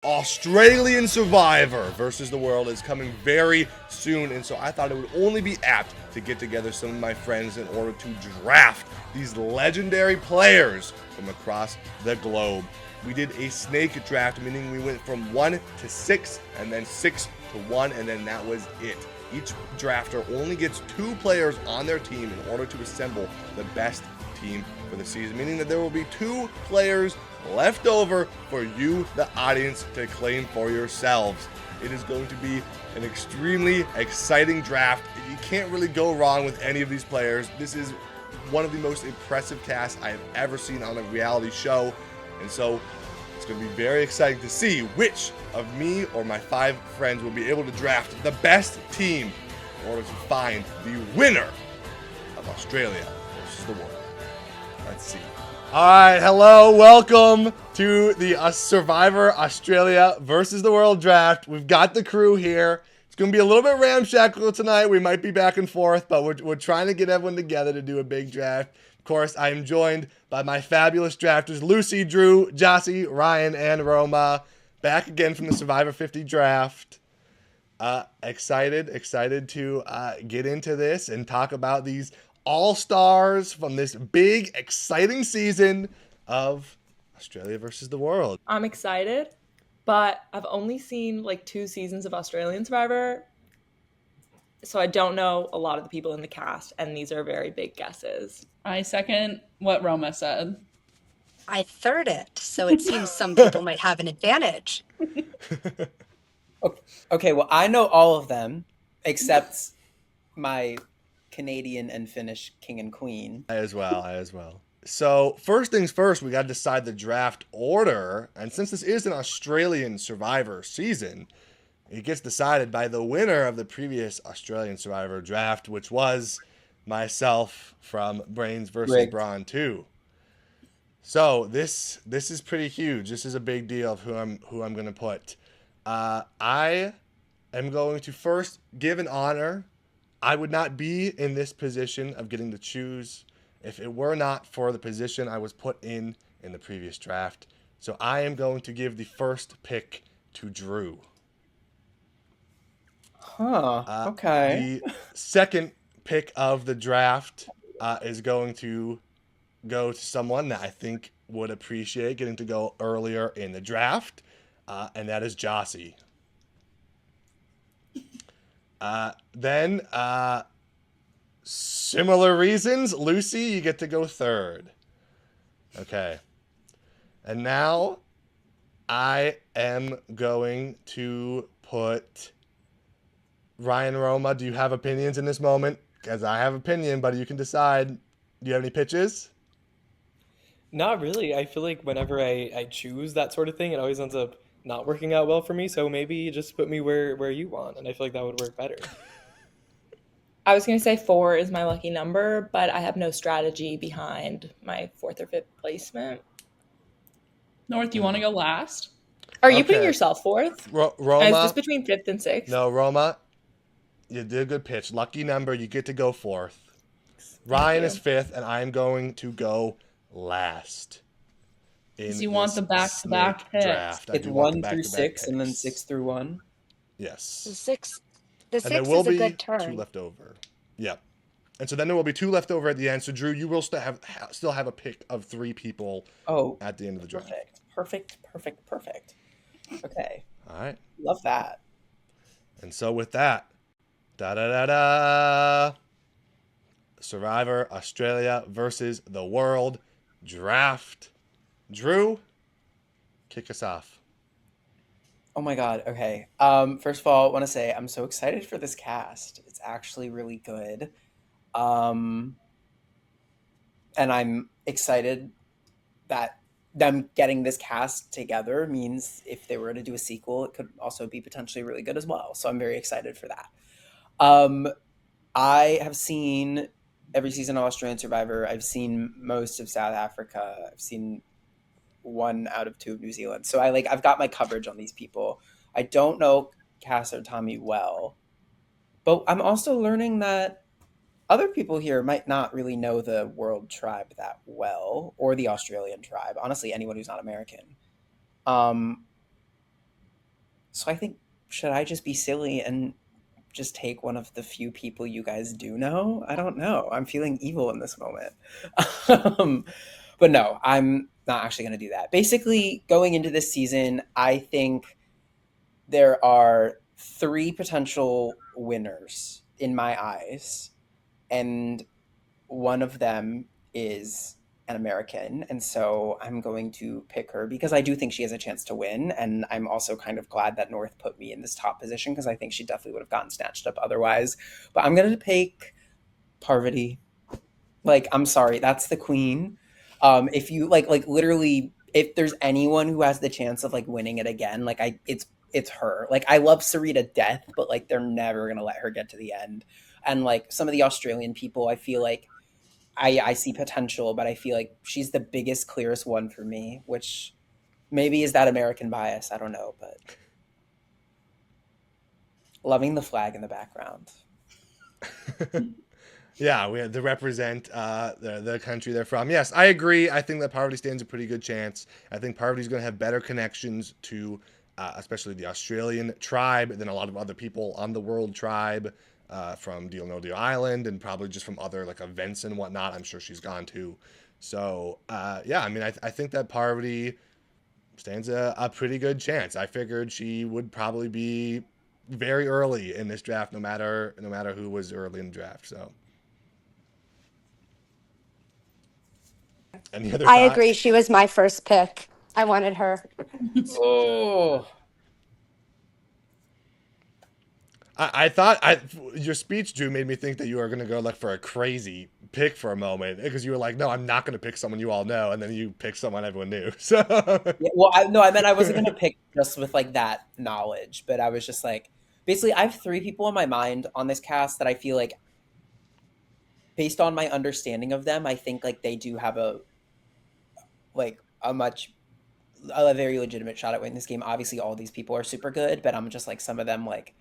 Australian Survivor versus the World is coming very soon, and so I thought it would only be apt to get together some of my friends in order to draft these legendary players from across the globe. We did a snake draft, meaning we went from 1 to 6, and then 6 to 1, and then that was it. Each drafter only gets 2 players on their team in order to assemble the best team for the season, meaning that there will be 2 players left over for you, the audience, to claim for yourselves. It is going to be an extremely exciting draft. You can't really go wrong with any of these players. This is one of the most impressive casts I have ever seen on a reality show, and so it's going to be very exciting to see which of me or my 5 friends will be able to draft the best team in order to find the winner of Australia versus the world. Let's see. All right, hello, welcome to the Survivor Australia versus the World draft. We've got the crew here. It's going to be a little bit ramshackle tonight. We might be back and forth, but we're trying to get everyone together to do a big draft. Of course, I am joined by my fabulous drafters, Lucy, Drew, Jossie, Ryan, and Roma. Back again from the Survivor 50 draft. Excited to get into this and talk about these all-stars from this big, exciting season of Australia versus the World. I'm excited, but I've only seen like 2 seasons of Australian Survivor, so I don't know a lot of the people in the cast, and these are very big guesses. I second what Roma said. I third it, so it seems some people might have an advantage. Okay, well, I know all of them, except my Canadian and Finnish king and queen. I as well. So first things first, we got to decide the draft order. And since this is an Australian Survivor season, it gets decided by the winner of the previous Australian Survivor draft, which was myself from Brains versus Brawn 2. So this is pretty huge. This is a big deal of who I'm going to put. I am going to first give an honor. I would not be in this position of getting to choose if it were not for the position I was put in the previous draft. So I am going to give the first pick to Drew. Okay. The second pick of the draft is going to go to someone that I think would appreciate getting to go earlier in the draft, and that is Jossie. Then, similar reasons, Lucy, you get to go third. Okay. And now I am going to put Ryan, Roma. Do you have opinions in this moment? Because I have opinion, but you can decide. Do you have any pitches? Not really. I feel like whenever I choose that sort of thing, it always ends up not working out well for me. So maybe just put me where you want, and I feel like that would work better. I was going to say 4 is my lucky number, but I have no strategy behind my 4th or 5th placement. North, you want to go last? Are you putting yourself 4th? Roma? Is this between 5th and 6th? No, Roma, you did a good pitch. Lucky number, you get to go 4th. Ryan is 5th, and I'm going to go last. So you want the back-to-back picks. Draft. It's 1 through 6 and then 6 through 1? Yes. The 6 and there will is a be good turn. 2 left over. Yep. And so then there will be 2 left over at the end. So Drew, you will still have a pick of 3 people at the end of the draft. Perfect. Okay. All right. Love that. And so with that, Survivor Australia versus the World draft. Drew, kick us off. Oh my God. Okay. First of all, I want to say I'm so excited for this cast. It's actually really good. And I'm excited that them getting this cast together means if they were to do a sequel, it could also be potentially really good as well. So I'm very excited for that. I have seen every season of Australian Survivor. I've seen most of South Africa. I've seen 1 out of 2 of New Zealand. So I've got my coverage on these people. I don't know Cass or Tommy well, but I'm also learning that other people here might not really know the World tribe that well, or the Australian tribe. Honestly, anyone who's not American. So I think, should I just be silly and just take one of the few people you guys do know? I don't know. I'm feeling evil in this moment. um, but no, I'm not actually going to do that. Basically, going into this season, I think there are 3 potential winners in my eyes, and one of them is an American, and so I'm going to pick her because I do think she has a chance to win, and I'm also kind of glad that North put me in this top position because I think she definitely would have gotten snatched up otherwise. But I'm going to pick Parvati. Like, I'm sorry, that's the queen. If you like literally, if there's anyone who has the chance of like winning it again, like it's her. Like, I love Cirie to death, but like they're never gonna let her get to the end. And like some of the Australian people, I feel like I see potential, but I feel like she's the biggest, clearest one for me, which maybe is that American bias. I don't know, but loving the flag in the background. Yeah, we have to represent the country they're from. Yes, I agree. I think that Parvati stands a pretty good chance. I think Parvati's going to have better connections to especially the Australian tribe than a lot of other people on the world tribe from Deal No Deal Island and probably just from other like events and whatnot. I'm sure she's gone to. So, yeah, I mean, I think that Parvati stands a pretty good chance. I figured she would probably be very early in this draft, no matter who was early in the draft. So. Any other I thoughts? agree. She was my first pick. I wanted her. Oh, I thought your speech, Drew, made me think that you were going to go like for a crazy pick for a moment because you were like, no, I'm not going to pick someone you all know, and then you picked someone everyone knew. So yeah, well, I meant I wasn't going to pick just with like that knowledge, but I was just like, basically, I have 3 people in my mind on this cast that I feel like, based on my understanding of them, I think like they do have a very legitimate shot at winning this game. Obviously, all these people are super good, but I'm just like, some of them, like,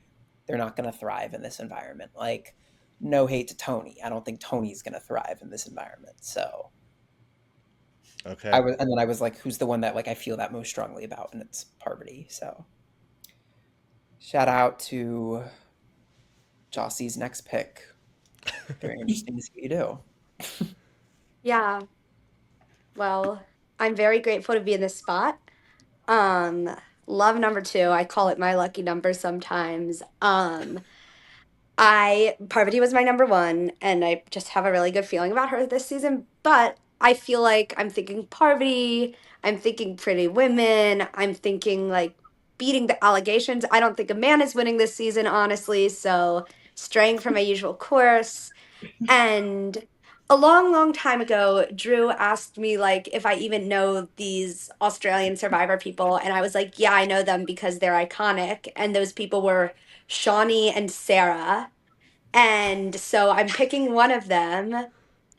they're not going to thrive in this environment. Like, no hate to Tony. I don't think Tony's going to thrive in this environment. So, okay, and then I was like, who's the one that like I feel that most strongly about, and it's Parvati. So, shout out to Jossie's next pick. Very interesting to see what you do. Yeah. Well, I'm very grateful to be in this spot. Love number 2. I call it my lucky number sometimes. Parvati was my number 1, and I just have a really good feeling about her this season. But I feel like I'm thinking Parvati, I'm thinking Pretty Women, I'm thinking like beating the allegations. I don't think a man is winning this season, honestly. So straying from my usual course. And a long, long time ago, Drew asked me like if I even know these Australian Survivor people, and I was like, yeah, I know them because they're iconic. And those people were Shonee and Sarah. And so I'm picking one of them,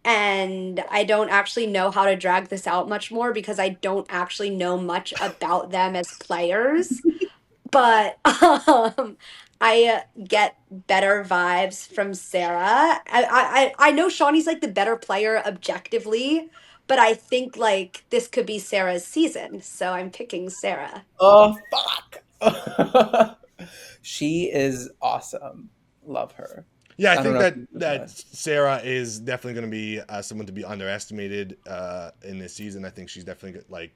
and I don't actually know how to drag this out much more because I don't actually know much about them as players. But I get better vibes from Sarah. I know Shawnee's like the better player objectively, but I think like this could be Sarah's season, so I'm picking Sarah. Oh, fuck. She is awesome. Love her. yeah, I I think don't know. that Sarah is definitely going to be someone to be underestimated in this season. I think she's definitely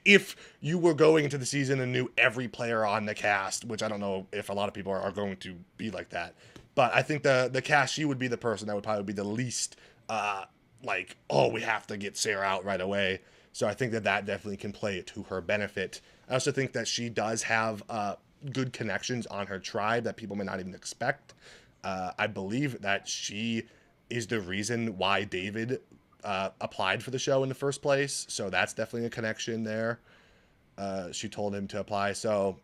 if you were going into the season and knew every player on the cast, which I don't know if a lot of people are going to be like that, but I think the cast, she would be the person that would probably be the least we have to get Sarah out right away. So I think that definitely can play to her benefit. I also think that she does have good connections on her tribe that people may not even expect. I believe that she is the reason why David applied for the show in the first place. So that's definitely a connection there. She told him to apply. So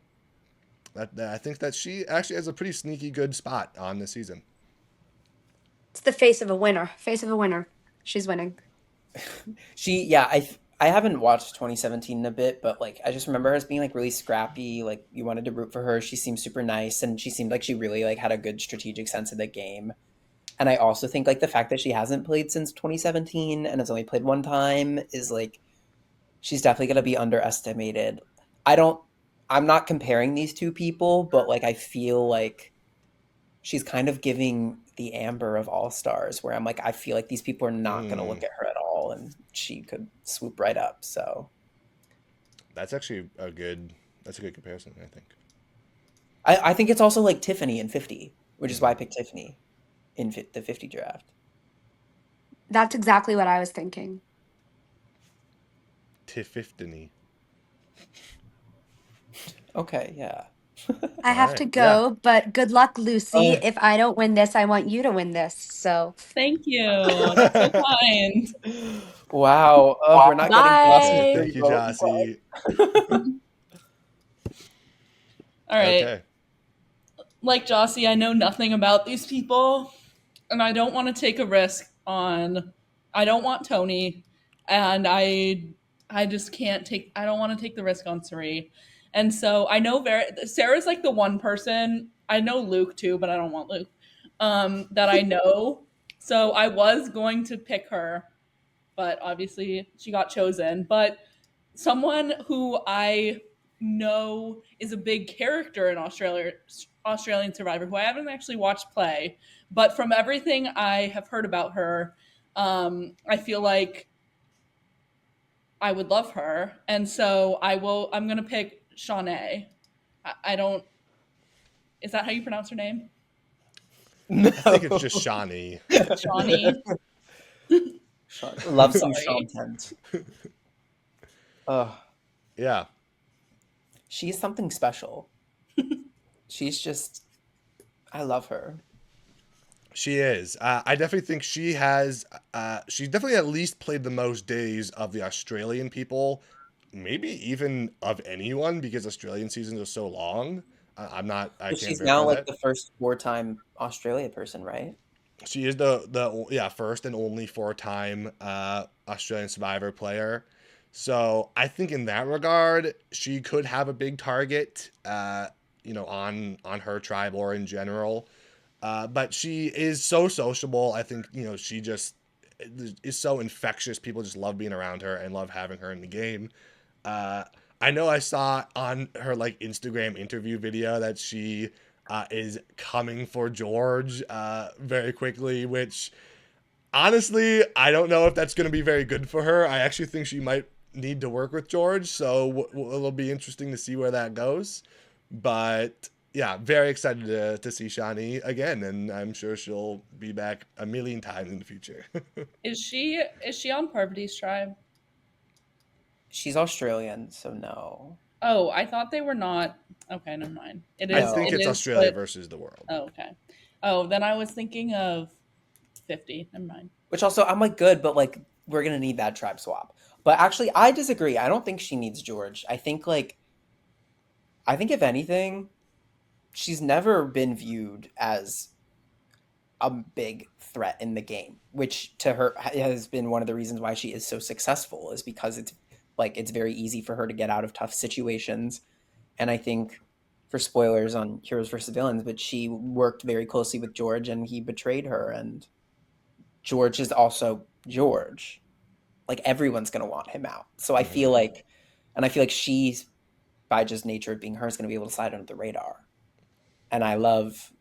I think that she actually has a pretty sneaky good spot on this season. It's the face of a winner. Face of a winner. She's winning. I haven't watched 2017 in a bit, but like I just remember her as being like really scrappy. Like you wanted to root for her. She seemed super nice, and she seemed like she really like had a good strategic sense of the game. And I also think like the fact that she hasn't played since 2017 and has only played one time is like she's definitely gonna be underestimated. I don't I'm not comparing these two people, but like I feel like she's kind of giving the Amber of All Stars, where I'm like, I feel like these people are not going to look at her at all, and she could swoop right up. So That's actually a good comparison, I think. I think it's also like Tiffany in 50, which is why I picked Tiffany in the 50 draft. That's exactly what I was thinking. Tiffany. Okay, yeah. I have to go, but good luck, Lucy. Oh. If I don't win this, I want you to win this. So Thank you. That's so kind. Wow. We're not Bye. getting Thank you, Jossie. All right. Okay. Like Jossie, I know nothing about these people, and I don't want to take a risk on. I don't want Tony, and I just can't take. I don't want to take the risk on Cirie, and so I know Sarah's like the one person. I know Luke too, but I don't want Luke. That I know. So I was going to pick her, but obviously she got chosen. But someone who I know is a big character in Australian Survivor, who I haven't actually watched play, but from everything I have heard about her, I feel like I would love her, and so I'm gonna pick Shonee. I don't. Is that how you pronounce her name? No. I think it's just Shonee. Shonee. Love some Sorry. content. Yeah. She's something special. She's just, I love her. She is. I definitely think she has. She's definitely at least played the most days of the Australian people, maybe even of anyone, because Australian seasons are so long. I'm not. I can't She's verify now like that. the first 4-time Australia person, right? She is the first and only 4-time Australian Survivor player. So I think in that regard, she could have a big target. On her tribe or in general. But she is so sociable. I think, she just is so infectious. People just love being around her and love having her in the game. I know I saw on her like Instagram interview video that she is coming for George very quickly, which honestly, I don't know if that's going to be very good for her. I actually think she might need to work with George. So it'll be interesting to see where that goes. But yeah, very excited to see Shonee again, and I'm sure she'll be back a million times in the future. Is she on Parvati's tribe? She's Australian, so no. Oh, I thought they were not. Okay, never mind. It is. I think it it's is Australia split. versus the world. Oh, okay. Oh, then I was thinking of 50. Never mind. Which also, I'm like, good, but like, we're going to need that tribe swap. But actually, I disagree. I don't think she needs George. I think if anything, she's never been viewed as a big threat in the game, which to her has been one of the reasons why she is so successful, is because it's very easy for her to get out of tough situations. And I think, for spoilers on Heroes versus Villains, but she worked very closely with George and he betrayed her, and George is also George. Like, everyone's going to want him out. So I feel like she's, by just nature of being her, is going to be able to slide under the radar. And I love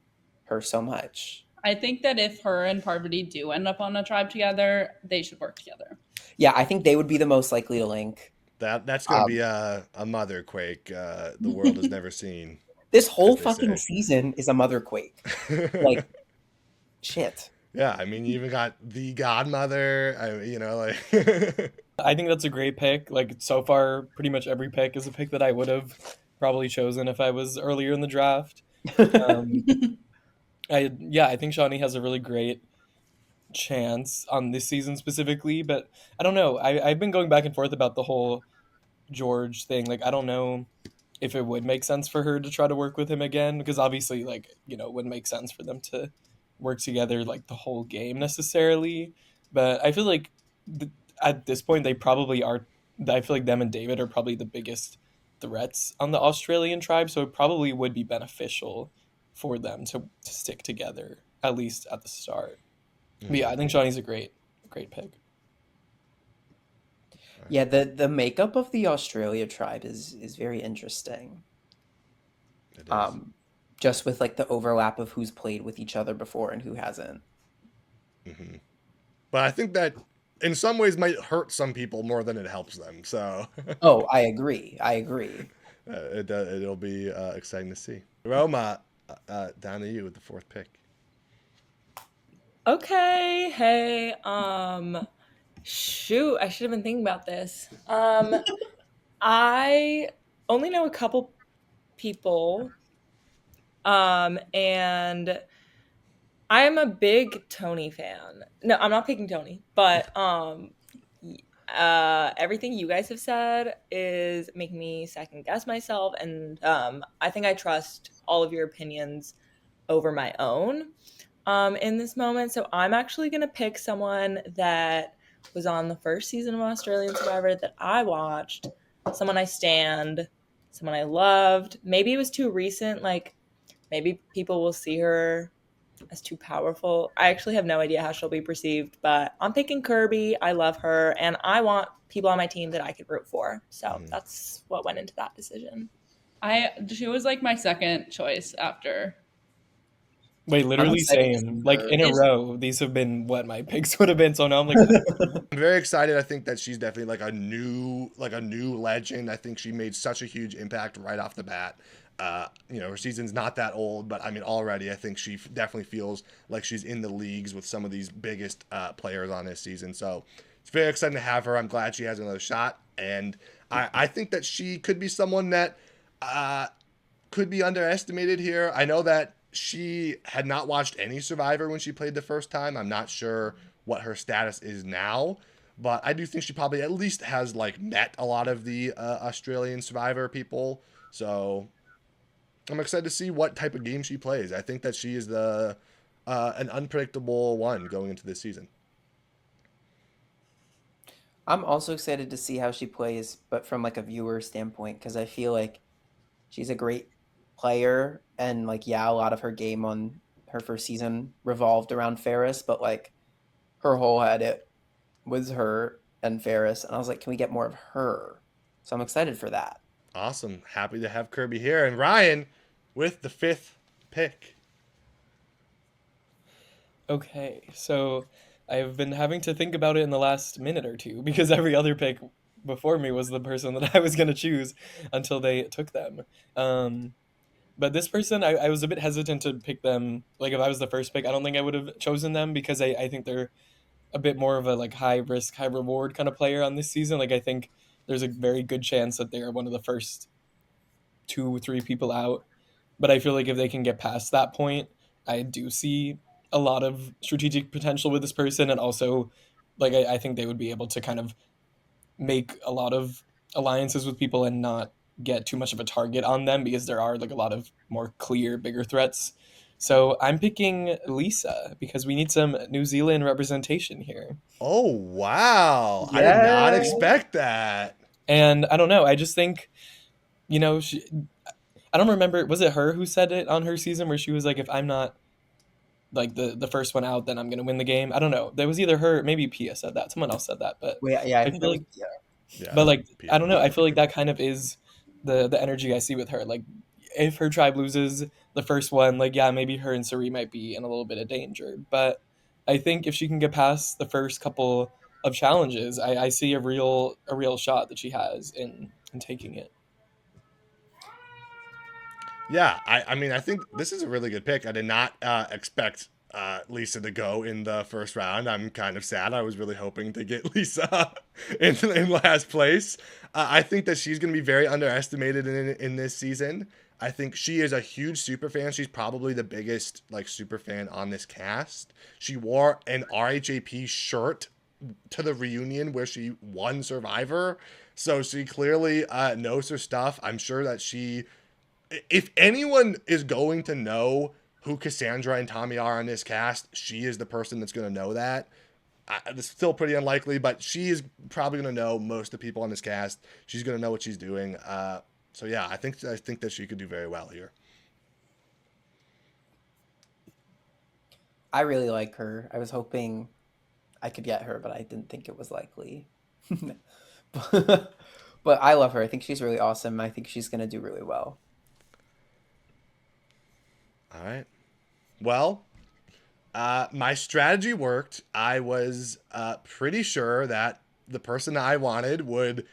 her so much. I think that if her and Parvati do end up on a tribe together, they should work together. Yeah, I think they would be the most likely to link. That's going to be a mother quake the world has never seen. This whole fucking season is a mother quake. Like, shit. Yeah, I mean, you even got the godmother, I think that's a great pick. Like, so far, pretty much every pick is a pick that I would have probably chosen if I was earlier in the draft. I think Shonee has a really great chance on this season specifically, but I don't know. I've been going back and forth about the whole George thing. Like, I don't know if it would make sense for her to try to work with him again, because obviously, like, it wouldn't make sense for them to work together like the whole game necessarily. But I feel like at this point they probably are. I feel like them and David are probably the biggest threats on the Australian tribe, so it probably would be beneficial for them to stick together, at least at the start. But yeah, I think Shonee's a great pick. Yeah, the makeup of the Australia tribe is very interesting. It is. Just with like the overlap of who's played with each other before and who hasn't. Mm-hmm. But I think that in some ways might hurt some people more than it helps them. So Oh, I agree. it'll be exciting to see. Roma, down to you with the fourth pick. Okay, hey, shoot, I should have been thinking about this. I only know a couple people, and I am a big Tony fan. No, I'm not picking Tony, but everything you guys have said is making me second guess myself, and I think I trust all of your opinions over my own in this moment. So I'm actually going to pick someone that was on the first season of Australian Survivor that I watched, someone I stand, someone I loved. Maybe it was too recent, like maybe people will see her as too powerful. I actually have no idea how she'll be perceived, but I'm picking Kirby. I love her, and I want people on my team that I could root for. So that's what went into that decision. She was like my second choice after. Wait, literally same. Like in a row, these have been what my picks would have been. So now I'm like, I'm very excited. I think that she's definitely like a new legend. I think she made such a huge impact right off the bat. Her season's not that old, but I mean, already I think she definitely feels like she's in the leagues with some of these biggest players on this season. So it's very exciting to have her. I'm glad she has another shot, and I think that she could be someone that could be underestimated here. I know that she had not watched any Survivor when she played the first time. I'm not sure what her status is now, but I do think she probably at least has like met a lot of the Australian Survivor people. So I'm excited to see what type of game she plays. I think that she is an unpredictable one going into this season. I'm also excited to see how she plays, but from like a viewer standpoint, because I feel like she's a great player, and like a lot of her game on her first season revolved around Ferris, but like her whole edit was her and Ferris, and I was like, can we get more of her? So I'm excited for that. Awesome. Happy to have Kirby here. And Ryan with the fifth pick. okay, so I've been having to think about it in the last minute or two because every other pick before me was the person that I was going to choose until they took them. But this person, I was a bit hesitant to pick them. Like if I was the first pick, I don't think I would have chosen them because I think they're a bit more of a like high risk, high reward kind of player on this season. Like I think there's a very good chance that they're one of the first 2 or 3 people out. But I feel like if they can get past that point, I do see a lot of strategic potential with this person, and also like I think they would be able to kind of make a lot of alliances with people and not get too much of a target on them because there are like a lot of more clear, bigger threats. So I'm picking Lisa because we need some New Zealand representation here. Oh, wow. I did not expect that. And I don't know. I just think, I don't remember. Was it her who said it on her season where she was like, if I'm not like the first one out, then I'm going to win the game? I don't know. There was either her, maybe Pia said that. Someone else said that. But I feel like, Yeah, but like, I don't know. I feel like that kind of is the energy I see with her. Like, if her tribe loses the first one, like, yeah, maybe her and Cirie might be in a little bit of danger. But I think if she can get past the first couple of challenges, I see a real shot that she has in taking it. Yeah, I mean, I think this is a really good pick. I did not expect Lisa to go in the first round. I'm kind of sad. I was really hoping to get Lisa in last place. I think that she's going to be very underestimated in this season. I think she is a huge super fan. She's probably the biggest like super fan on this cast. She wore an RHAP shirt to the reunion where she won Survivor, so she clearly knows her stuff. I'm sure that if anyone is going to know who Kassandre and Tommi are on this cast, she is the person that's going to know that. It's still pretty unlikely, but she is probably going to know most of the people on this cast. She's going to know what she's doing. So yeah, I think that she could do very well here. I really like her. I was hoping I could get her, but I didn't think it was likely. But I love her. I think she's really awesome. I think she's going to do really well. All right. Well, my strategy worked. I was pretty sure that the person I wanted would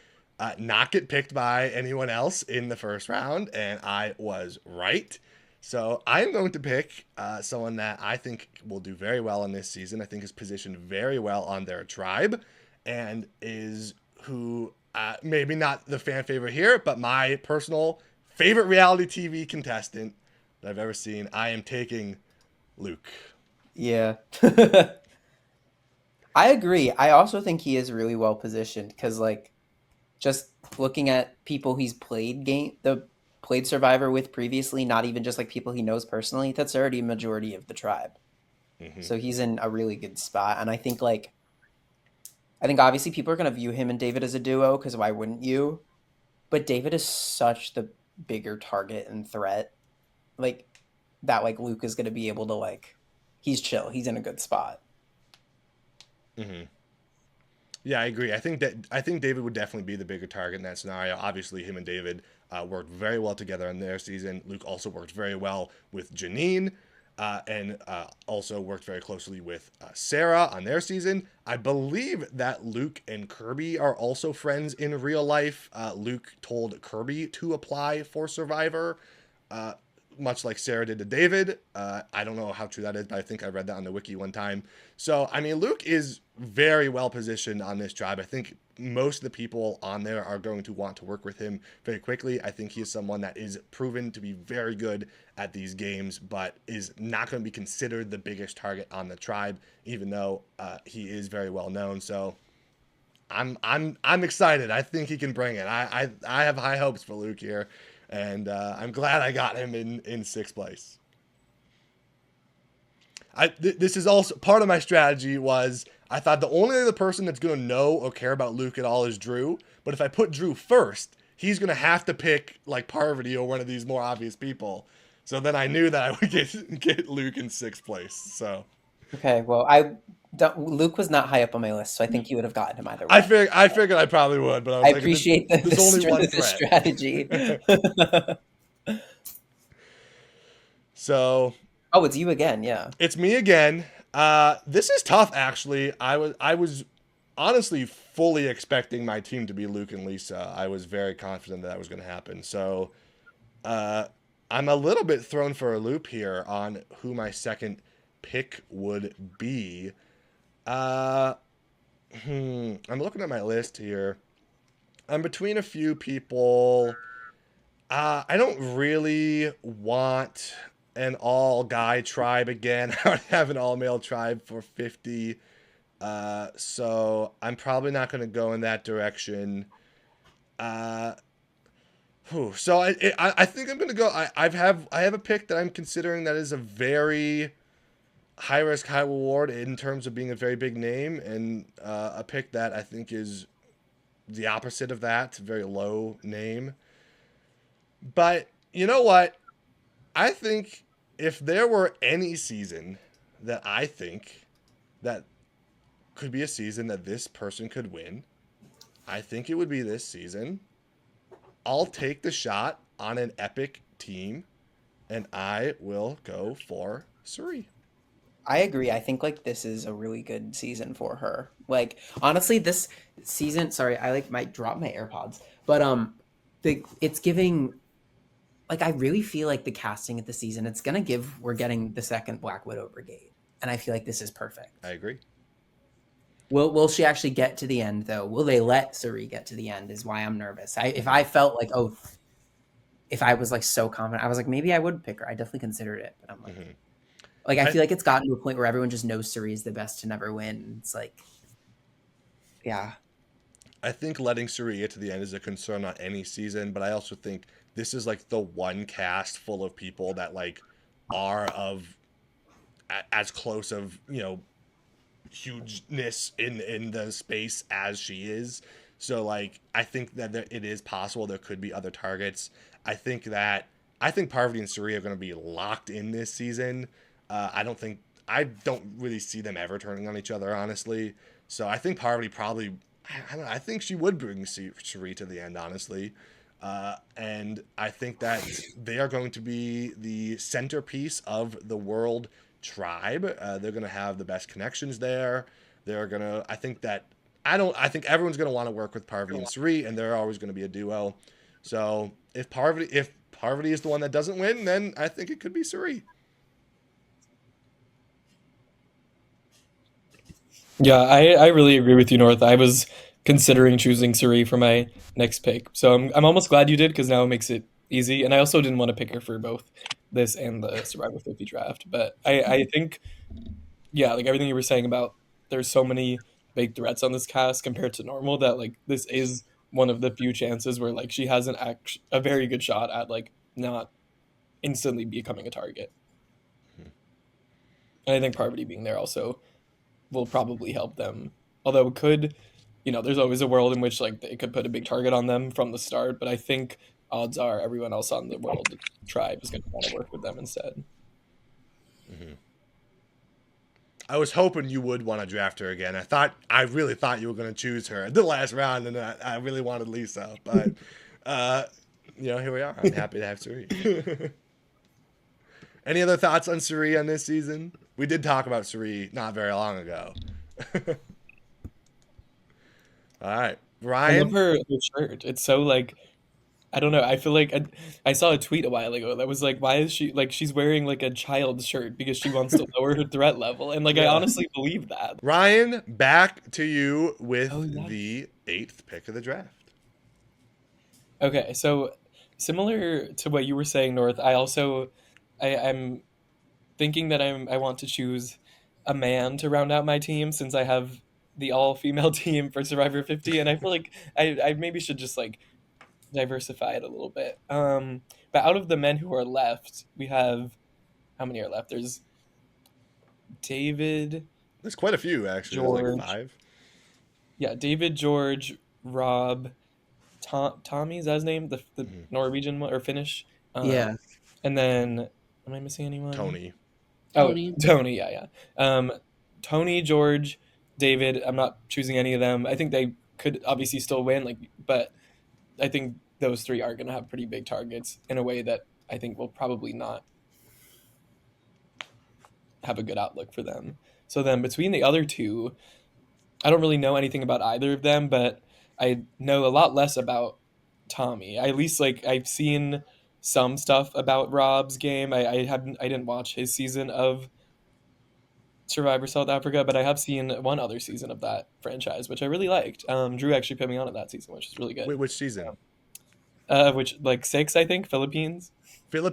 not get picked by anyone else in the first round, and I was right. So I'm going to pick someone that I think will do very well in this season. I think is positioned very well on their tribe, and is who maybe not the fan favorite here, but my personal favorite reality TV contestant that I've ever seen. I am taking Luke. Yeah. I agree. I also think he is really well positioned because, like, just looking at people he's played Survivor with previously, not even just like people he knows personally, that's already a majority of the tribe. Mm-hmm. So he's in a really good spot. And I think obviously people are going to view him and David as a duo because why wouldn't you? But David is such the bigger target and threat, like that. Like Luke is going to be able to he's chill. He's in a good spot. Mm-hmm. Yeah, I agree. I think David would definitely be the bigger target in that scenario. Obviously, him and David worked very well together in their season. Luke also worked very well with Janine, and also worked very closely with Sarah on their season. I believe that Luke and Kirby are also friends in real life. Luke told Kirby to apply for Survivor, much like Sarah did to David. I don't know how true that is, but I think I read that on the wiki one time. So, I mean, Luke is very well positioned on this tribe. I think most of the people on there are going to want to work with him very quickly. I think he is someone that is proven to be very good at these games, but is not going to be considered the biggest target on the tribe, even though he is very well known. So I'm excited. I think he can bring it. I have high hopes for Luke here. And I'm glad I got him in sixth place. This is also part of my strategy was I thought the only other person that's going to know or care about Luke at all is Drew. But if I put Drew first, he's going to have to pick like Parvati or one of these more obvious people. So then I knew that I would get Luke in sixth place. So Okay, well, Luke was not high up on my list, so I think you would have gotten him either way. I figured I probably would, but I was like, appreciate there's only one the strategy. So, oh, it's you again, yeah. It's me again. This is tough, actually. I was honestly fully expecting my team to be Luke and Lisa. I was very confident that was going to happen. So, I'm a little bit thrown for a loop here on who my second pick would be. I'm looking at my list here. I'm between a few people. I don't really want an all-guy tribe again. I already have an all-male tribe for 50. So I'm probably not going to go in that direction. So I think I'm going to go. I have a pick that I'm considering that is a very high risk, high reward in terms of being a very big name, and a pick that I think is the opposite of that, very low name. But you know what? I think if there were any season that I think that could be a season that this person could win, I think it would be this season. I'll take the shot on an epic team, and I will go for Cirie. I agree. I think this is a really good season for her. Honestly, this season, sorry, I might drop my AirPods, but it's giving, I really feel like the casting of the season, we're getting the second Black Widow Brigade, and I feel like this is perfect. I agree. Will she actually get to the end though? Will they let Cirie get to the end is why I'm nervous. If I felt if I was so confident, I was maybe I would pick her. I definitely considered it, but I'm I feel like it's gotten to a point where everyone just knows Cirie is the best to never win. It's yeah. I think letting Cirie get to the end is a concern on any season, but I also think this is the one cast full of people that are of as close of, hugeness in the space as she is. So I think that it is possible there could be other targets. I think Parvati and Cirie are going to be locked in this season. I don't really see them ever turning on each other, honestly. So I think Parvati probably, I don't know, I think she would bring Cirie to the end, honestly. And I think that they are going to be the centerpiece of the world tribe. They're going to have the best connections there. They're going to, I think everyone's going to want to work with Parvati and Cirie, and they're always going to be a duo. So if Parvati is the one that doesn't win, then I think it could be Cirie. Yeah, I really agree with you, North. I was considering choosing Cirie for my next pick, so I'm almost glad you did because now it makes it easy. And I also didn't want to pick her for both this and the Survivor 50 draft, but I think, yeah, like everything you were saying about there's so many big threats on this cast compared to normal that like this is one of the few chances where like she has a very good shot at like not instantly becoming a target. And I think Parvati being there also will probably help them. Although it could, there's always a world in which like it could put a big target on them from the start. But I think odds are everyone else on the world tribe is going to want to work with them instead. Mm-hmm. I was hoping you would want to draft her again. I really thought you were going to choose her in the last round, and I really wanted Lisa. But here we are. I'm happy to have Cirie. Any other thoughts on Cirie on this season? We did talk about Cirie not very long ago. All right, Ryan. I love her shirt. It's so like, I don't know. I feel like I saw a tweet a while ago that was like, why is she like she's wearing like a child's shirt because she wants to lower her threat level, and like I honestly believe that. Ryan, back to you with the 8th pick of the draft. Okay, so similar to what you were saying, North, I'm thinking that I want to choose a man to round out my team since I have the all-female team for Survivor 50, and I feel like I maybe should just like diversify it a little bit. But out of the men who are left, we have, how many are left? There's David. There's quite a few actually. George. There's like 5. Yeah, David, George, Rob, Tommi is that his name? The Norwegian one or Finnish? Yeah. And then, am I missing anyone? Tony. Tony, yeah. Tony, George, David. I'm not choosing any of them. I think they could obviously still win, but I think those 3 are going to have pretty big targets in a way that I think will probably not have a good outlook for them. So then between the other 2, I don't really know anything about either of them, but I know a lot less about Tommi. At least I've seen some stuff about Rob's game. I didn't watch his season of Survivor South Africa, but I have seen one other season of that franchise, which I really liked. Drew actually put me on at that season, which is really good. Wait, which season? Which 6, I think. Philippines. Wait,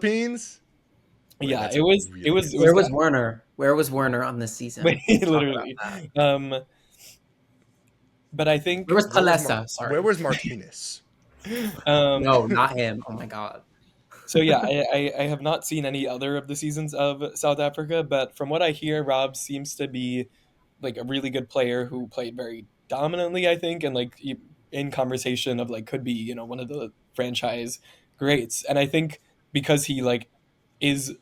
yeah, it was. Where was Werner? Where was Werner on this season? Literally. But I think where was Palesa? Where was Martinez? No, not him. Oh my god. So yeah, I have not seen any other of the seasons of South Africa, but from what I hear, Rob seems to be like a really good player who played very dominantly, I think, and like in conversation of like could be one of the franchise greats. And I think because he like is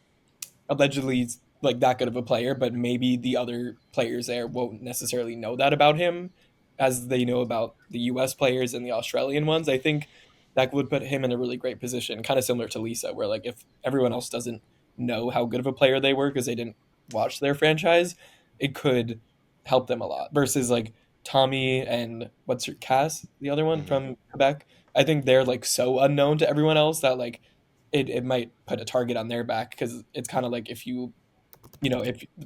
allegedly like that good of a player, but maybe the other players there won't necessarily know that about him as they know about the US players and the Australian ones. I think that would put him in a really great position, kind of similar to Lisa, where like if everyone else doesn't know how good of a player they were because they didn't watch their franchise, it could help them a lot. Versus like Tommi and Cass, the other one from Quebec, I think they're like so unknown to everyone else that like it might put a target on their back because it's kind of like if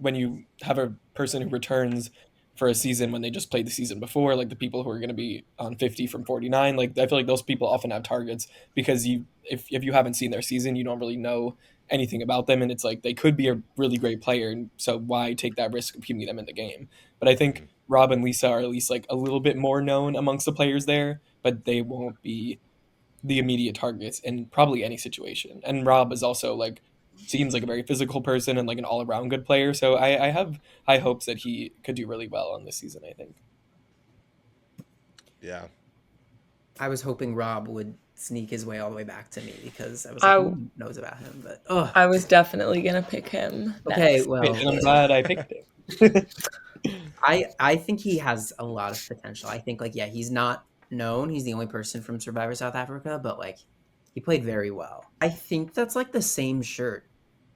when you have a person who returns for a season when they just played the season before, like the people who are going to be on 50 from 49, like I feel like those people often have targets because if you haven't seen their season, you don't really know anything about them, and it's like they could be a really great player, and so why take that risk of keeping them in the game? But I think Rob and Lisa are at least like a little bit more known amongst the players there, but they won't be the immediate targets in probably any situation. And Rob is also like seems like a very physical person and like an all-around good player, so I have high hopes that he could do really well on this season, I think. Yeah, I was hoping Rob would sneak his way all the way back to me because I was like, who knows about him? But I was definitely gonna pick him. Okay, next. well, and I'm glad I picked him. I think he has a lot of potential. I think he's not known. He's the only person from Survivor South Africa, but like he played very well. I think that's like the same shirt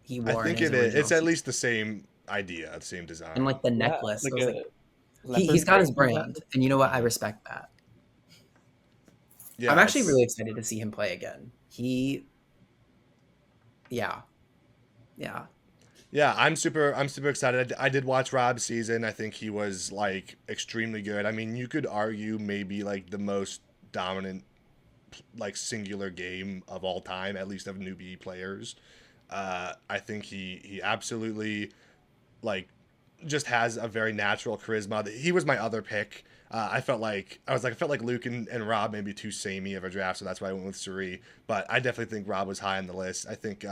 he I wore in think his it is. original It's at season. least the same idea, the same design. And like the Yeah, necklace. like I was a like, leopard he's got his print. brand, and you know what? I respect that. Yeah, I'm actually it's- really excited to see him play again. Yeah. Yeah, I'm super excited. I did watch Rob's season. I think he was like extremely good. I mean, you could argue maybe like the most dominant like singular game of all time, at least of newbie players. I think he absolutely like just has a very natural charisma. He was my other pick. I felt like Luke and Rob maybe too samey of a draft, so that's why I went with Cirie. But I definitely think Rob was high on the list. I think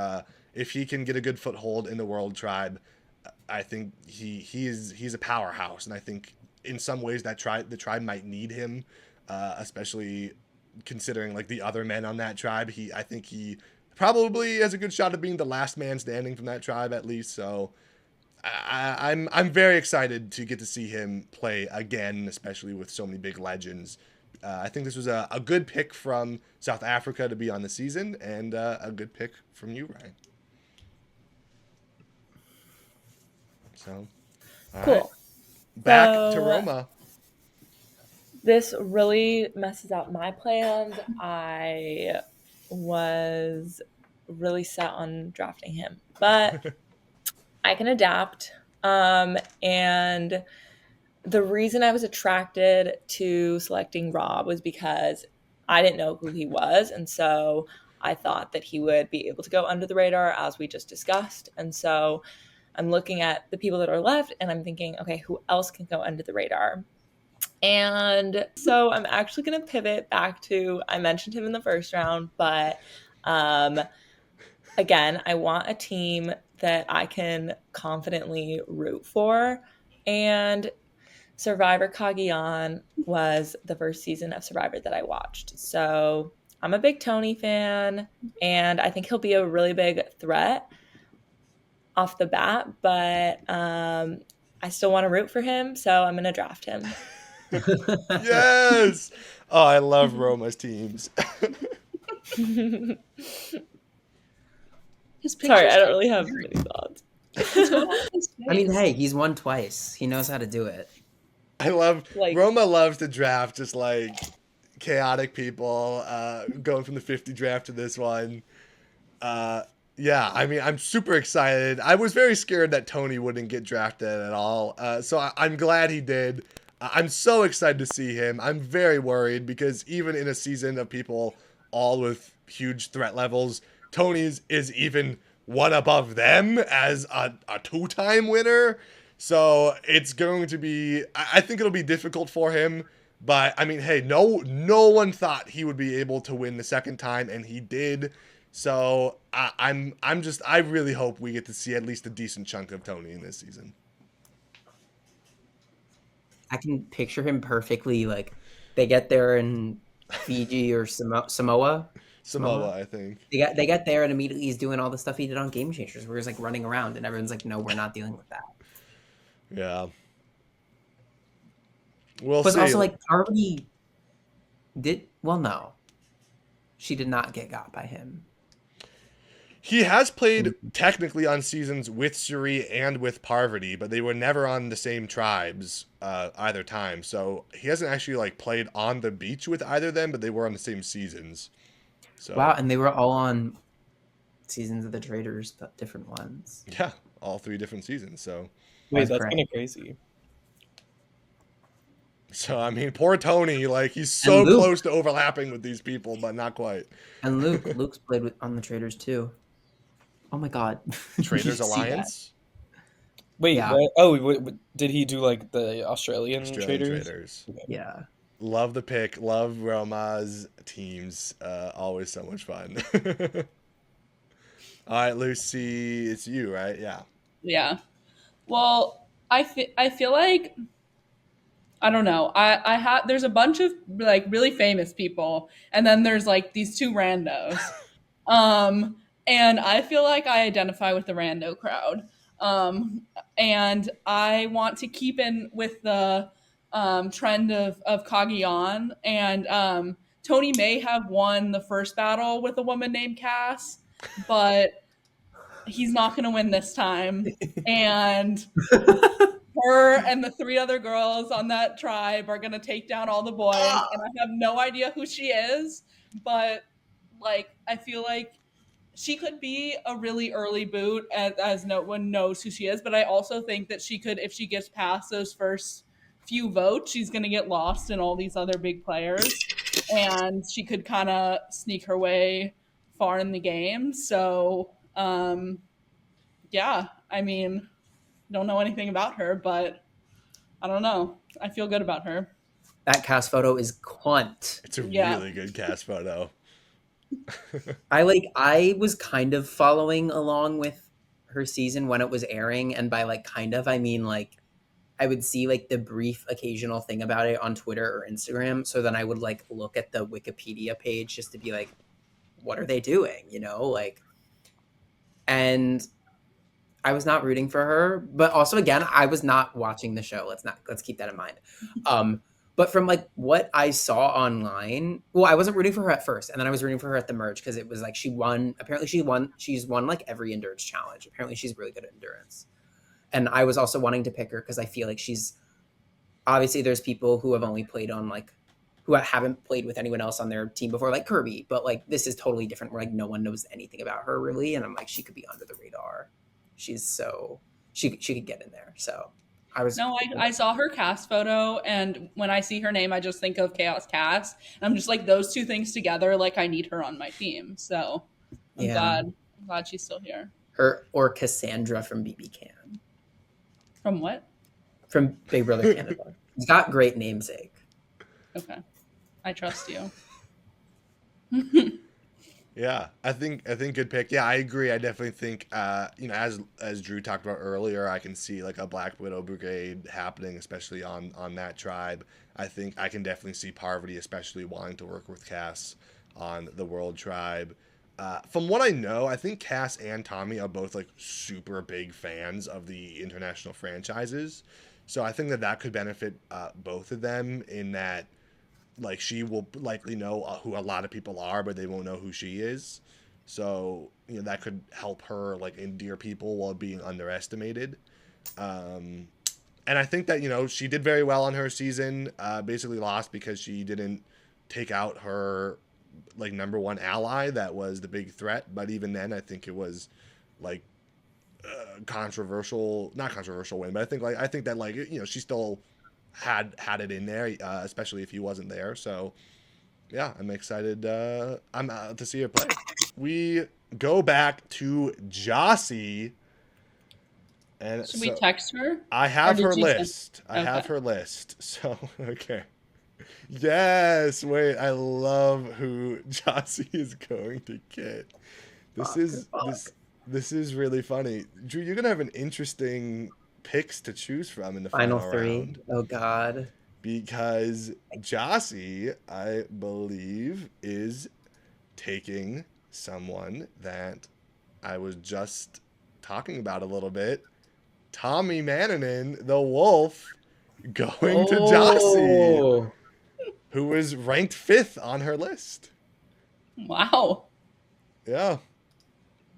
if he can get a good foothold in the World Tribe, I think he's a powerhouse, and I think in some ways the tribe might need him, especially considering like the other men on that tribe. I think he probably has a good shot of being the last man standing from that tribe at least. So I'm very excited to get to see him play again, especially with so many big legends. I think this was a good pick from South Africa to be on the season, and a good pick from you, Ryan. So, all Cool. right. Back to So- Roma. This really messes up my plans. I was really set on drafting him, but I can adapt. And the reason I was attracted to selecting Rob was because I didn't know who he was. And so I thought that he would be able to go under the radar, as we just discussed. And so I'm looking at the people that are left and I'm thinking, okay, who else can go under the radar? And so I'm actually going to pivot back to, I mentioned him in the first round, but again, I want a team that I can confidently root for. And Survivor Cagayan was the first season of Survivor that I watched. So I'm a big Tony fan, and I think he'll be a really big threat off the bat, but I still want to root for him, so I'm going to draft him. Yes. Oh, I love Roma's teams. Sorry, His I picture's don't really have many thoughts. What's going on with his face? I mean, hey, he's won twice. He knows how to do it. I love Like- Roma loves to draft just like chaotic people, going from the 50 draft to this one. Yeah, I mean, I'm super excited. I was very scared that Tony wouldn't get drafted at all. So I'm glad he did. I'm so excited to see him. I'm very worried because even in a season of people all with huge threat levels, Tony's is even one above them as a two-time winner. So it's going to be, I think it'll be difficult for him. But I mean, hey, no one thought he would be able to win the second time, and he did. So I really hope we get to see at least a decent chunk of Tony in this season. I can picture him perfectly. Like they get there in Fiji or Samoa. Samoa, I think. They get there and immediately he's doing all the stuff he did on Game Changers, where he's like running around and everyone's like, "No, we're not dealing with that." Yeah. We'll But see. also like Parvati no, she did not get got by him. He has played technically on seasons with Cirie and with Parvati, but they were never on the same tribes either time. So he hasn't actually like played on the beach with either of them, but they were on the same seasons. So Wow, and they were all on seasons of the Traders, but different ones. yeah, all three different seasons. So Wait, that's correct. kind of crazy. I mean, poor Tony, like he's so And Luke. close to overlapping with these people, but not quite. And Luke's played on the Traders too. Oh my God, Traders Did you see that? Alliance, Wait, Yeah. what? Oh, did he do like the Australian, Australian traders? Traders. Yeah. Love the pick. Love Roma's teams. Always so much fun. All right, Lucy, it's you, right? Yeah. Yeah. Well, I feel like I don't know. I have there's a bunch of like really famous people, and then there's like these two randos. And I feel like I identify with the rando crowd. And I want to keep in with the trend of Kagyan, and Tony may have won the first battle with a woman named Cass, but he's not going to win this time. And her and the 3 other girls on that tribe are going to take down all the boys. And I have no idea who she is, but like, I feel like she could be a really early boot as no one knows who she is. But I also think that she could, if she gets past those first few votes, she's going to get lost in all these other big players. And she could kind of sneak her way far in the game. So, yeah, I mean, don't know anything about her, but I don't know. I feel good about her. That cast photo is quant. It's a Yeah. really good cast photo. I was kind of following along with her season when it was airing, and by like kind of I mean like I would see like the brief occasional thing about it on Twitter or Instagram, so then I would like look at the Wikipedia page just to be like, what are they doing, you know, like. And I was not rooting for her, but also again I was not watching the show. Let's keep that in mind. But from like what I saw online, well, I wasn't rooting for her at first, and then I was rooting for her at the merge because it was like she won. Apparently, she's won like every endurance challenge. Apparently, she's really good at endurance. And I was also wanting to pick her because I feel like she's obviously there's people who have only played on like who haven't played with anyone else on their team before, like Kirby. But like this is totally different, where like no one knows anything about her really, and I'm like she could be under the radar. She's so she could get in there. So. I saw her cast photo, and when I see her name, I just think of Chaos Cast. And I'm just like, those two things together, like I need her on my team. So I'm glad she's still here. Her or Kassandre from BB Can. From what? From Big Brother Canada. He's got great namesake. Okay. I trust you. Yeah, I think good pick. Yeah, I agree. I definitely think as Drew talked about earlier, I can see like a Black Widow brigade happening, especially on that tribe. I think I can definitely see Parvati especially wanting to work with Cass on the World Tribe. From what I know, I think Cass and Tommi are both like super big fans of the international franchises. So I think that could benefit both of them in that like she will likely know who a lot of people are, but they won't know who she is. So, that could help her like endear people while being underestimated. And I think that, she did very well on her season, basically lost because she didn't take out her like number one ally. That was the big threat. But even then, I think it was like not controversial win, but I think that she still had it in there, especially if he wasn't there. So yeah, I'm excited. I'm to see her play. We go back to Jossie, and should we text her? I have her list. I have her list. So okay. Yes. Wait. I love who Jossie is going to get. This is really funny. Drew, you're gonna have an interesting picks to choose from in the final three round. Oh god, because Jossie, I believe, is taking someone that I was just talking about a little bit, Tommi Manninen, the wolf, going to Jossie, who is ranked 5th on her list. Wow. Yeah.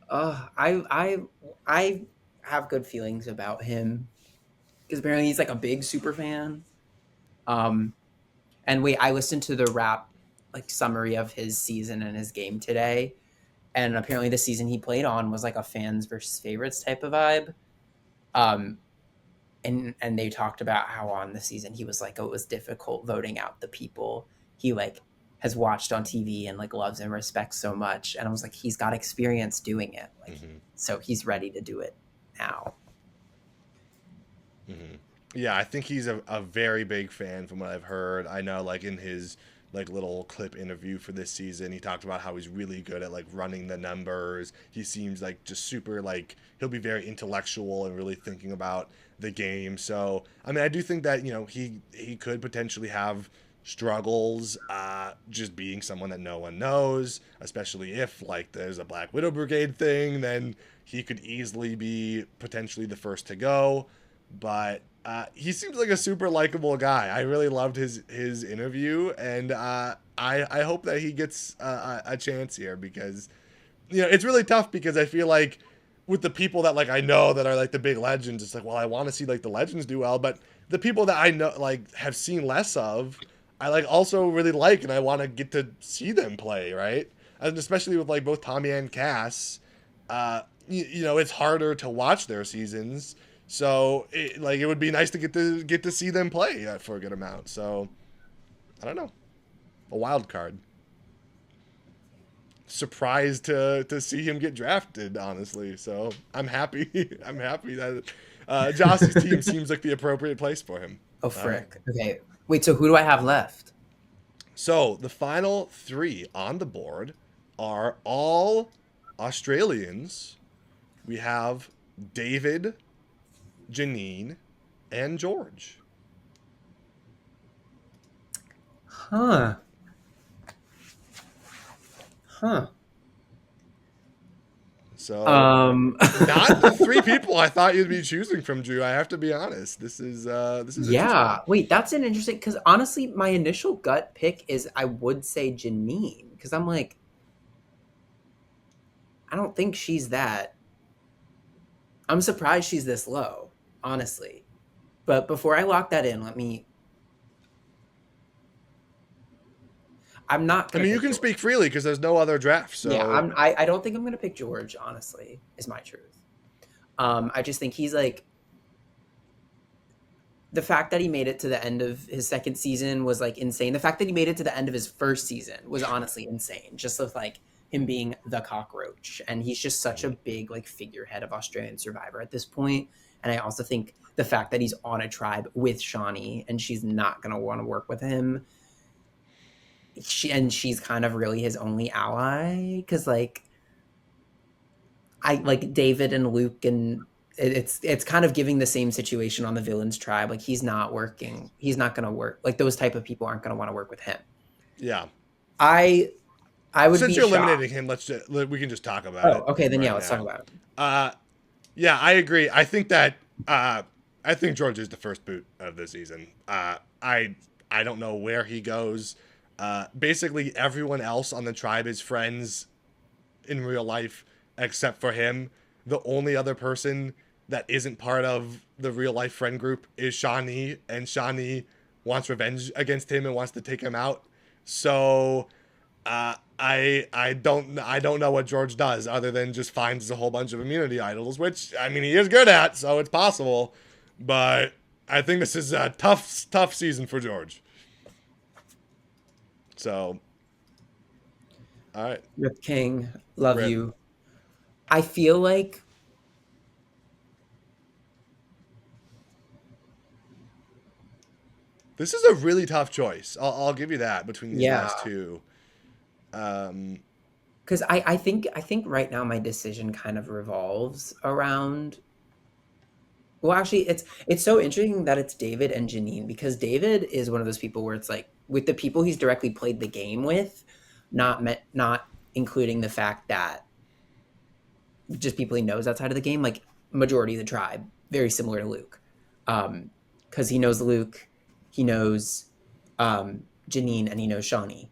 I have good feelings about him because apparently he's like a big super fan. And I listened to the wrap like summary of his season and his game today, and apparently the season he played on was like a fans versus favorites type of vibe. And they talked about how on the season he was like, it was difficult voting out the people he like has watched on TV and like loves and respects so much. And I was like, he's got experience doing it, like so he's ready to do it now. Yeah, I think he's a very big fan from what I've heard. I know like in his like little clip interview for this season, he talked about how he's really good at like running the numbers. He seems like just super like he'll be very intellectual and really thinking about the game. So I mean, I do think that he could potentially have struggles just being someone that no one knows, especially if like there's a Black Widow Brigade thing, then he could easily be potentially the first to go. But he seems like a super likable guy. I really loved his interview, and I hope that he gets a chance here, because it's really tough, because I feel like with the people that like I know that are like the big legends, it's like, well, I want to see like the legends do well, but the people that I know like have seen less of, I like also really like, and I want to get to see them play, right? And especially with like both Tommy and Cass, it's harder to watch their seasons. So it would be nice to get to see them play for a good amount. So I don't know, a wild card. Surprised to see him get drafted, honestly. So I'm happy. I'm happy that Joss's team seems like the appropriate place for him. Oh, frick. Okay. Wait, so who do I have left? So the final 3 on the board are all Australians. We have David, Janine, and George. Huh. So not the 3 people I thought you'd be choosing from, Drew. I have to be honest. This is yeah. Wait, that's an interesting, because honestly, my initial gut pick is I would say Janine, because I'm like, I don't think she's that. I'm surprised she's this low, honestly. But before I lock that in, I'm not. I mean, you can George. speak freely because there's no other draft. So yeah, I don't think I'm gonna pick George. Honestly, is my truth. I just think he's like, the fact that he made it to the end of his second season was like insane. The fact that he made it to the end of his first season was honestly insane. Just with like him being the cockroach, and he's just such a big like figurehead of Australian Survivor at this point. And I also think the fact that he's on a tribe with Shonee and she's not gonna want to work with him. She's kind of really his only ally, because like I like David and Luke, and it's kind of giving the same situation on the villains tribe. Like he's not gonna work. Like those type of people aren't gonna want to work with him. Yeah, I would. Since be you're shocked. eliminating him, we can just talk about it. Oh, okay, then right let's talk about it. Yeah, I agree. I think that I think George is the first boot of the season. I don't know where he goes. Basically, everyone else on the tribe is friends in real life except for him. The only other person that isn't part of the real life friend group is Shonee, and Shonee wants revenge against him and wants to take him out. So I don't know what George does other than just finds a whole bunch of immunity idols, which I mean he is good at, so it's possible. But I think this is a tough season for George. So, all right. Rip King, love Rip. you. I feel like this is a really tough choice. I'll give you that between these last 2. Because I think right now my decision kind of revolves around. Well, actually, it's so interesting that it's David and Janine, because David is one of those people where it's like, with the people he's directly played the game with, not including the fact that just people he knows outside of the game, like majority of the tribe, very similar to Luke, because he knows Luke, he knows Janine, and he knows Shonee.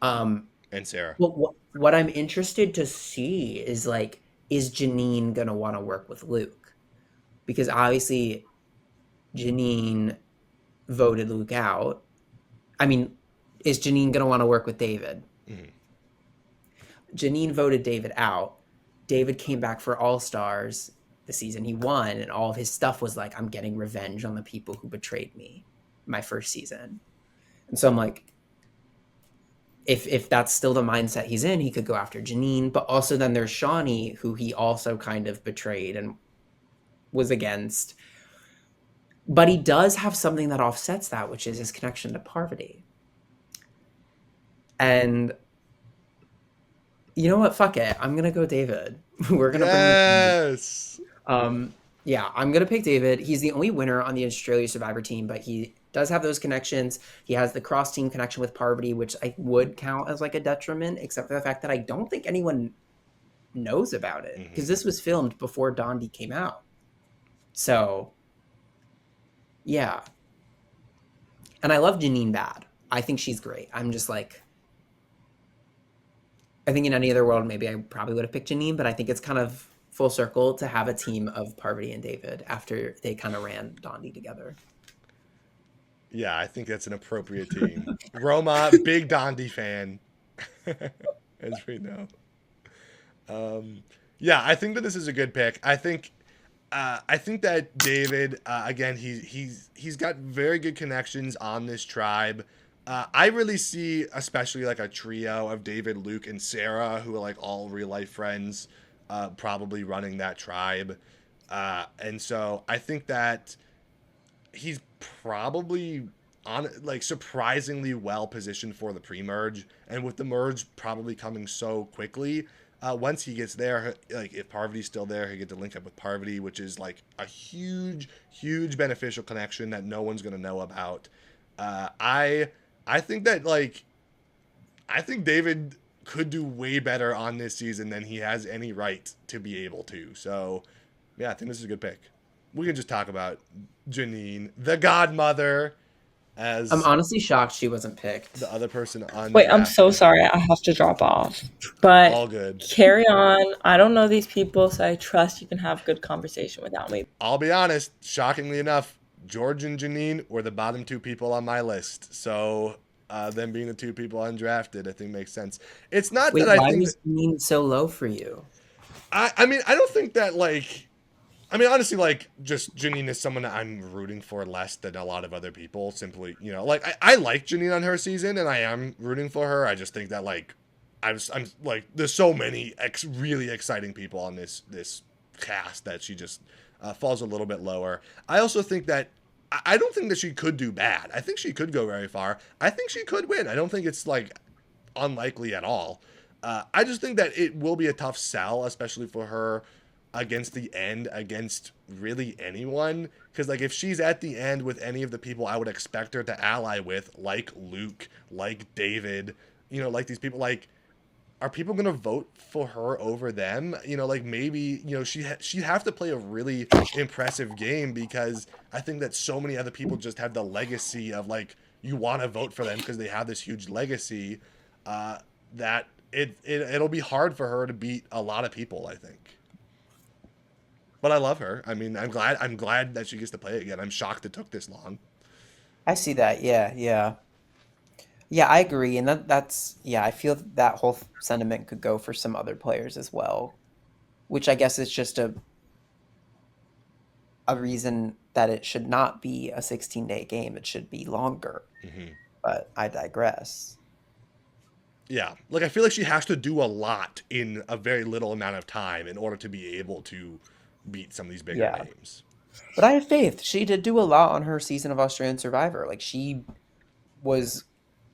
And Sarah. Well, what I'm interested to see is like, is Janine gonna want to work with Luke? Because obviously Janine voted Luke out. I mean, is Janine going to want to work with David? Mm-hmm. Janine voted David out. David came back for All-Stars the season he won, and all of his stuff was like, I'm getting revenge on the people who betrayed me my first season. And so I'm like, if that's still the mindset he's in, he could go after Janine. But also then there's Shonee, who he also kind of betrayed and was against. But he does have something that offsets that, which is his connection to Parvati. And you know what? Fuck it. I'm going to go David. We're going to bring yeah, I'm going to pick David. He's the only winner on the Australia Survivor team, but he does have those connections. He has the cross-team connection with Parvati, which I would count as like a detriment, except for the fact that I don't think anyone knows about it, because this was filmed before Dondi came out. So Yeah. And I love Janine bad. I think she's great. I'm just like, I think in any other world, maybe I probably would have picked Janine, but I think it's kind of full circle to have a team of Parvati and David after they kind of ran Dondi together. Yeah, I think that's an appropriate team. Roma, big Dondi fan, as we know. Yeah, I think that this is a good pick. I think that David, again, he's got very good connections on this tribe. I really see, especially like a trio of David, Luke, and Sarah, who are like all real life friends, probably running that tribe. And so I think that he's probably on like surprisingly well positioned for the pre-merge, and with the merge probably coming so quickly, once he gets there, like if Parvati's still there, he get to link up with Parvati, which is like a huge beneficial connection that no one's gonna know about. I think that like I think David could do way better on this season than he has any right to be able to. So yeah, I think this is a good pick. We can just talk about Janine, the godmother, as I'm honestly shocked she wasn't picked. the other person on. Wait, I'm so sorry. I have to drop off. But All good. carry on. I don't know these people, so I trust you can have good conversation without me. I'll be honest, shockingly enough, George and Janine were the bottom two people on my list. So them being the two people undrafted, I think makes sense. It's not Wait, that I why think was Janine so low for you? I mean, I don't think that like I mean, honestly, like, just Janine is someone that I'm rooting for less than a lot of other people. Simply, you know, like, I like Janine on her season, and I am rooting for her. I just think that, like, I'm like, there's so many really exciting people on this cast that she just falls a little bit lower. I also think that, I don't think that she could do bad. I think she could go very far. I think she could win. I don't think it's, like, unlikely at all. I just think that it will be a tough sell, especially for her against the end, against really anyone, because like if she's at the end with any of the people I would expect her to ally with, like Luke, like David, you know, like these people, like, are people gonna vote for her over them? You know, like maybe, you know, she'd have to play a really impressive game, because I think that so many other people just have the legacy of like, you want to vote for them because they have this huge legacy, that it'll be hard for her to beat a lot of people, I think. But I love her. I mean, I'm glad that she gets to play it again. I'm shocked it took this long. I see that. Yeah. I agree, and that's yeah. I feel that whole sentiment could go for some other players as well, which I guess is just a reason that it should not be a 16-day game. It should be longer. Mm-hmm. But I digress. Yeah, like I feel like she has to do a lot in a very little amount of time in order to be able to beat some of these bigger names. But I have faith. She did do a lot on her season of Australian Survivor. Like, she was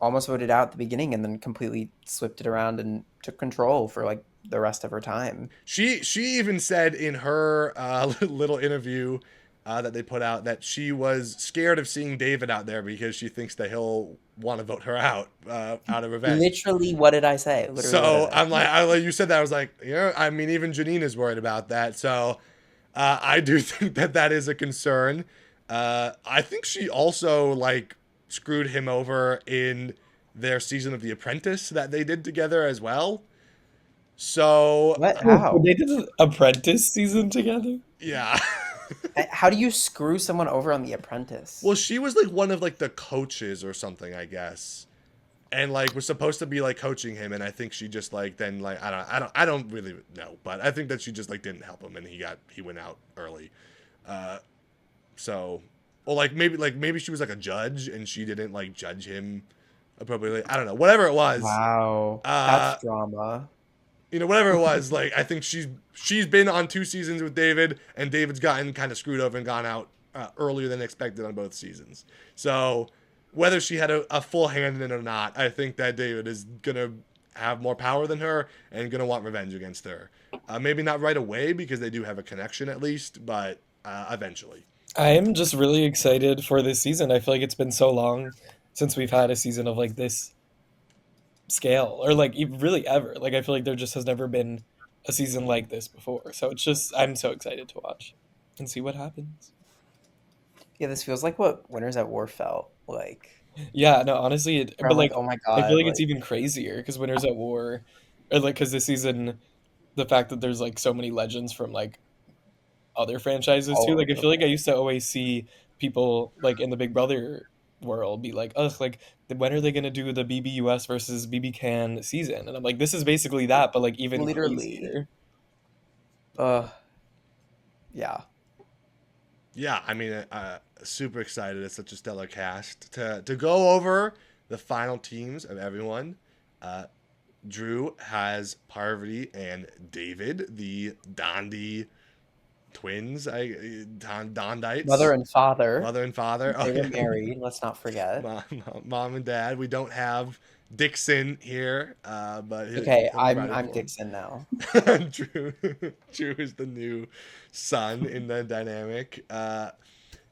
almost voted out at the beginning and then completely swept it around and took control for like the rest of her time. She even said in her little interview that they put out that she was scared of seeing David out there because she thinks that he'll want to vote her out of revenge. Literally, what did I say? So I'm like, you said that. I was like, yeah, I mean, even Janine is worried about that. So I do think that is a concern. I think she also like screwed him over in their season of The Apprentice that they did together as well. So how they did an Apprentice season together? Yeah. How do you screw someone over on The Apprentice? Well, she was like one of like the coaches or something, I guess, and like was supposed to be like coaching him, and I think she just like then like I don't really know, but I think that she just like didn't help him, and he went out early. So, or like maybe she was like a judge and she didn't like judge him appropriately. I don't know. Whatever it was. Wow, that's drama. You know, whatever it was, like I think she's been on 2 seasons with David, and David's gotten kind of screwed over and gone out earlier than expected on both seasons. So whether she had a full hand in it or not, I think that David is gonna have more power than her and gonna want revenge against her. Maybe not right away because they do have a connection at least, but eventually. I am just really excited for this season. I feel like it's been so long since we've had a season of like this scale, or like really ever. Like I feel like there just has never been a season like this before. So it's just, I'm so excited to watch and see what happens. Yeah, this feels like what Winners at War felt like. Yeah, no, honestly, Where but I'm like, like oh my I feel god, like it's like even crazier because Winners at War, or like because this season, the fact that there's like so many legends from like other franchises all too. over Like I the feel like I place. used to always see people like in the Big Brother world be like, ugh, like when are they gonna do the BBUS versus BB Can season? And I'm like, this is basically that, but like even Literally. crazier. Uh, yeah. Yeah, I mean, super excited. It's such a stellar cast to go over the final teams of everyone. Drew has Parvati and David, the Dondi twins, Mother Dondites, and father. mother and father. Oh They were yeah, married. Let's not forget. mom and dad. We don't have Dixon here, but Okay, he'll be riding I'm for him. Dixon now. Drew, Drew is the new son in the dynamic.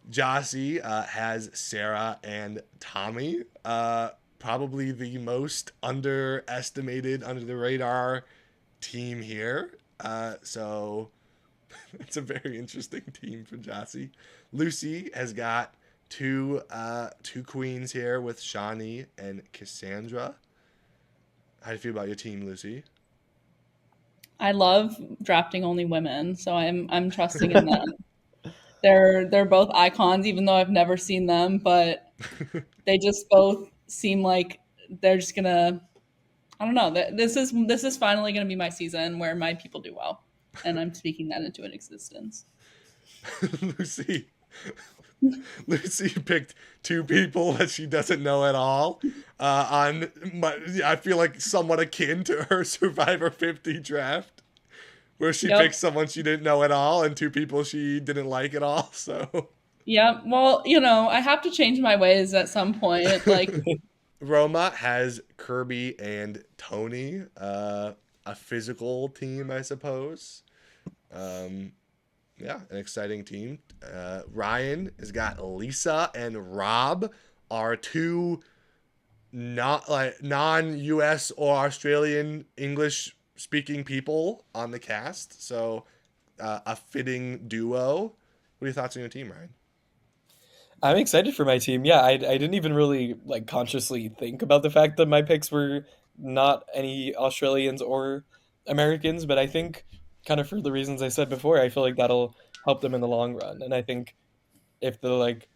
Jossie has Sarah and Tommi. Probably the most underestimated, under the radar team here. So it's a very interesting team for Jossie. Lucy has got two queens here with Shonee and Kassandre. How do you feel about your team, Lucy? I love drafting only women, so I'm trusting in them. They're both icons, even though I've never seen them, but they just both seem like they're just gonna. I don't know. This is finally gonna be my season where my people do well, and I'm speaking that into an existence. Lucy Lucy picked two people that she doesn't know at all. I feel like somewhat akin to her Survivor 50 draft, where she Yep. picked someone she didn't know at all and two people she didn't like at all. So Yeah. Well, I have to change my ways at some point. Like, Roma has Kirby and Tony, a physical team, I suppose. Yeah, an exciting team. Ryan has got Lisa and Rob, are two not like non-US or Australian English speaking people on the cast. So a fitting duo. What are your thoughts on your team, Ryan? I'm excited for my team. Yeah, I didn't even really like consciously think about the fact that my picks were not any Australians or Americans, but I think kind of for the reasons I said before, I feel like that'll help them in the long run. And I think if the like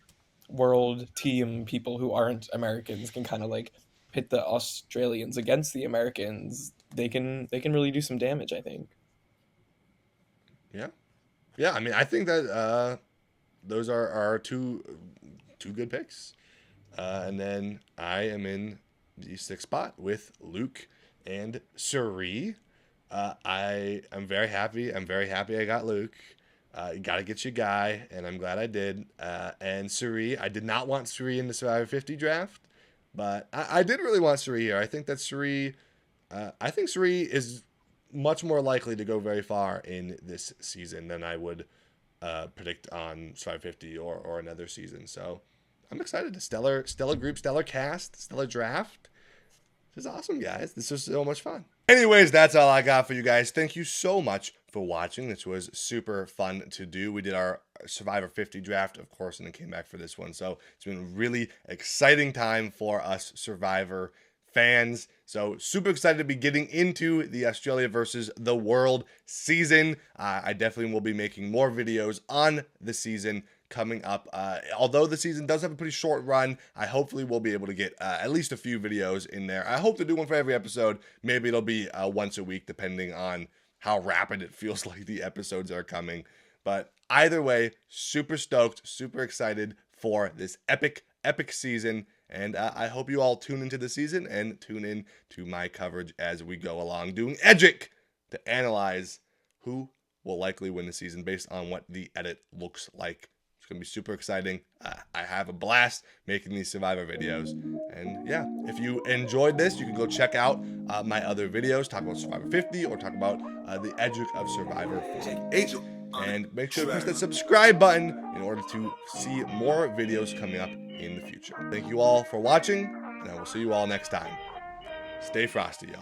world team people who aren't Americans can kind of like pit the Australians against the Americans, they can really do some damage, I think. Yeah, yeah. I mean, I think that those are two good picks. And then I am in the sixth spot with Luke and Cirie. I am very happy. I'm very happy I got Luke. You got to get your guy, and I'm glad I did. And Cirie, I did not want Cirie in the Survivor 50 draft, but I did really want Cirie here. I think that Cirie, I think Cirie is much more likely to go very far in this season than I would predict on Survivor 50 or another season. So I'm excited. Stellar group, stellar cast, stellar draft. This is awesome, guys. This was so much fun. Anyways, that's all I got for you guys. Thank you so much for watching. This was super fun to do. We did our Survivor 50 draft, of course, and then came back for this one. So it's been a really exciting time for us Survivor fans. So super excited to be getting into the Australia versus the world season. I definitely will be making more videos on the season coming up. Although the season does have a pretty short run, I hopefully will be able to get at least a few videos in there. I hope to do one for every episode. Maybe it'll be once a week, depending on how rapid it feels like the episodes are coming. But either way, super stoked, super excited for this epic season. And I hope you all tune into the season and tune in to my coverage as we go along, doing Edgic to analyze who will likely win the season based on what the edit looks like. It's going to be super exciting. I have a blast making these Survivor videos. And yeah, if you enjoyed this, you can go check out my other videos, talk about Survivor 50 or talk about the Edgic of Survivor 48. And make sure to press that subscribe button in order to see more videos coming up in the future. Thank you all for watching, and I will see you all next time. Stay frosty, y'all.